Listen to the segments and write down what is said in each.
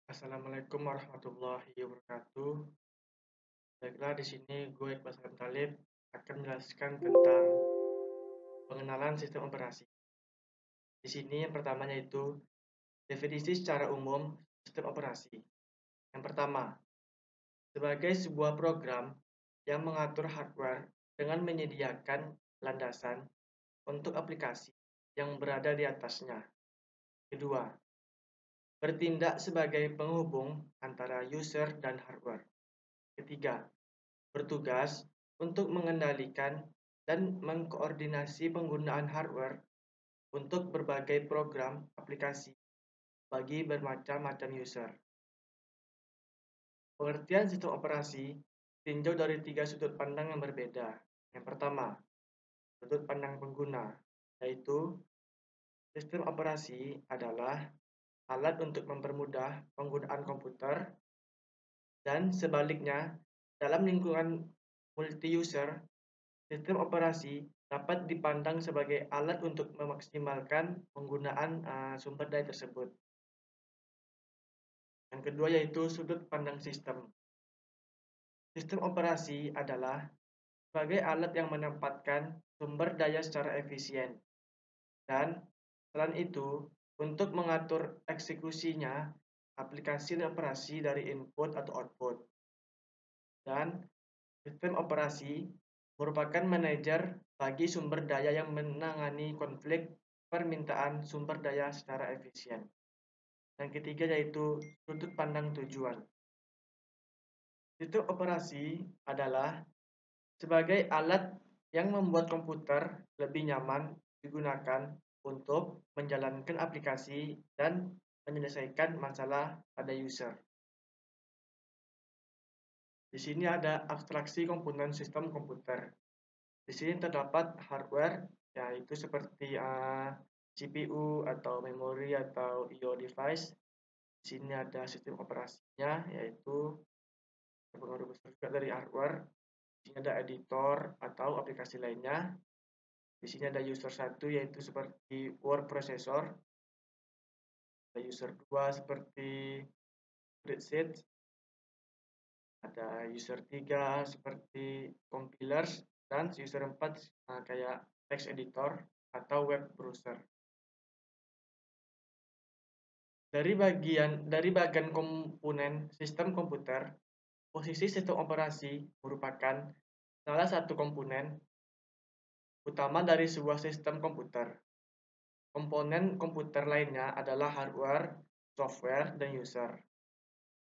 Assalamualaikum warahmatullahi wabarakatuh. Baiklah, di sini gue Iqbal Salam Talib akan menjelaskan tentang pengenalan sistem operasi. Di sini yang pertamanya itu definisi secara umum sistem operasi. Yang pertama, sebagai sebuah program yang mengatur hardware dengan menyediakan landasan untuk aplikasi yang berada di atasnya. Kedua, bertindak sebagai penghubung antara user dan hardware. Ketiga, bertugas untuk mengendalikan dan mengkoordinasi penggunaan hardware untuk berbagai program aplikasi bagi bermacam-macam user. Pengertian sistem operasi tinjau dari tiga sudut pandang yang berbeda. Yang pertama, sudut pandang pengguna, yaitu sistem operasi adalah alat untuk mempermudah penggunaan komputer dan sebaliknya dalam lingkungan multi-user. Sistem operasi dapat dipandang sebagai alat untuk memaksimalkan penggunaan sumber daya tersebut. Yang kedua yaitu sudut pandang sistem. Sistem operasi adalah sebagai alat yang menempatkan sumber daya secara efisien dan selain itu untuk mengatur eksekusinya aplikasi dan operasi dari input atau output. Dan sistem operasi merupakan manajer bagi sumber daya yang menangani konflik permintaan sumber daya secara efisien. Yang ketiga yaitu sudut pandang tujuan. Sistem operasi adalah sebagai alat yang membuat komputer lebih nyaman digunakan untuk menjalankan aplikasi dan menyelesaikan masalah pada user. Di sini ada abstraksi komponen sistem komputer. Di sini terdapat hardware, yaitu seperti CPU atau memori atau I/O device. Di sini ada sistem operasinya, yaitu terpengaruh besar juga dari hardware. Di sini ada editor atau aplikasi lainnya. Di sini ada user 1 yaitu seperti word processor. Ada user 2 seperti spreadsheet. Ada user 3 seperti compilers dan user 4 kayak text editor atau web browser. Dari bagian komponen sistem komputer, posisi sistem operasi merupakan salah satu komponen utama dari sebuah sistem komputer. Komponen komputer lainnya adalah hardware, software, dan user.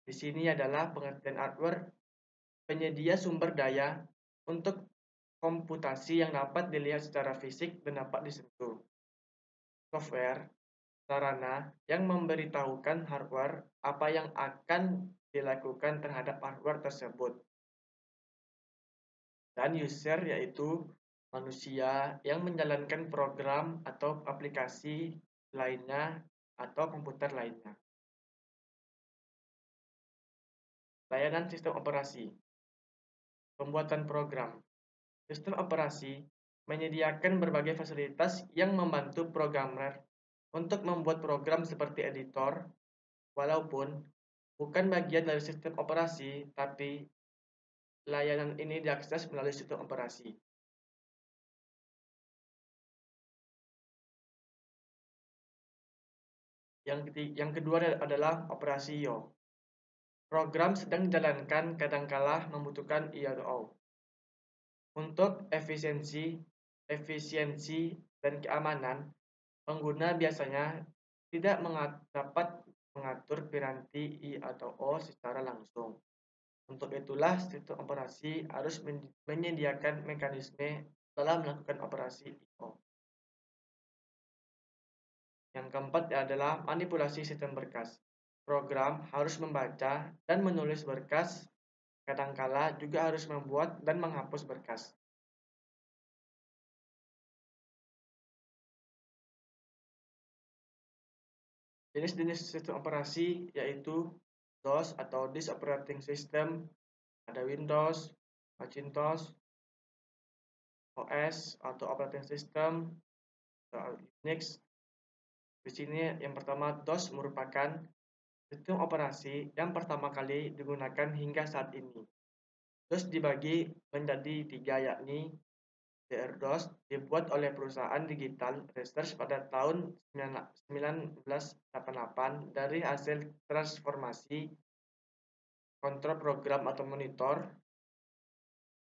Di sini adalah pengertian hardware, penyedia sumber daya untuk komputasi yang dapat dilihat secara fisik dan dapat disentuh. Software, sarana yang memberitahukan hardware apa yang akan dilakukan terhadap hardware tersebut. Dan user yaitu manusia yang menjalankan program atau aplikasi lainnya atau komputer lainnya. Layanan sistem operasi. Pembuatan program. Sistem operasi menyediakan berbagai fasilitas yang membantu programmer untuk membuat program seperti editor, walaupun bukan bagian dari sistem operasi, tapi layanan ini diakses melalui sistem operasi. Yang kedua adalah operasi I/O. Program sedang dijalankan kadangkala membutuhkan I/O. Untuk efisiensi dan keamanan, pengguna biasanya tidak dapat mengatur piranti I atau O secara langsung. Untuk itulah sistem operasi harus menyediakan mekanisme dalam melakukan operasi I/O. Yang keempat adalah manipulasi sistem berkas. Program harus membaca dan menulis berkas, kadangkala juga harus membuat dan menghapus berkas. Jenis-jenis sistem operasi yaitu DOS atau Disk Operating System, ada Windows, Macintosh, OS atau Operating System, Unix. Di sini yang pertama DOS merupakan sistem operasi yang pertama kali digunakan hingga saat ini. DOS dibagi menjadi tiga, yakni DR-DOS dibuat oleh perusahaan Digital Research pada tahun 1988 dari hasil transformasi kontrol program atau monitor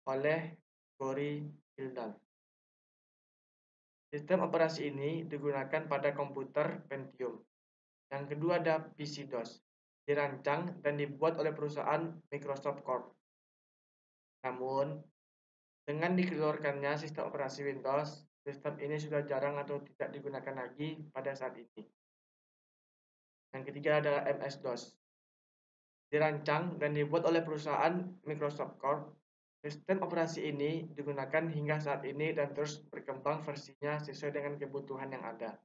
oleh Cory Gildan. Sistem operasi ini digunakan pada komputer Pentium. Yang kedua ada PC-DOS, dirancang dan dibuat oleh perusahaan Microsoft Corp. Namun, dengan dikeluarkannya sistem operasi Windows, sistem ini sudah jarang atau tidak digunakan lagi pada saat ini. Yang ketiga adalah MS-DOS, dirancang dan dibuat oleh perusahaan Microsoft Corp. Sistem operasi ini digunakan hingga saat ini dan terus berkembang versinya sesuai dengan kebutuhan yang ada.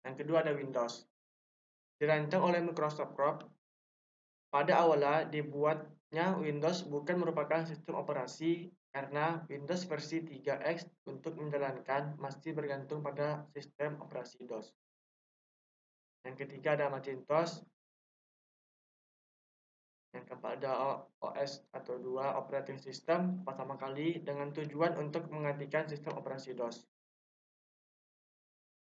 Yang kedua ada Windows, dirancang oleh Microsoft Corp. Pada awalnya dibuatnya Windows bukan merupakan sistem operasi karena Windows versi 3X untuk menjalankan masih bergantung pada sistem operasi DOS. Yang ketiga ada Macintosh. Yang keempat ada OS atau 2 operating system pertama kali dengan tujuan untuk menggantikan sistem operasi DOS.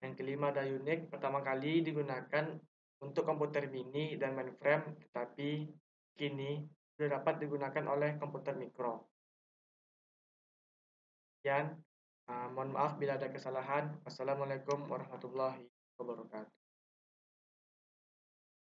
Yang kelima ada Unix, pertama kali digunakan untuk komputer mini dan mainframe, tetapi kini sudah dapat digunakan oleh komputer mikro. Sekian, mohon maaf bila ada kesalahan. Wassalamualaikum warahmatullahi wabarakatuh.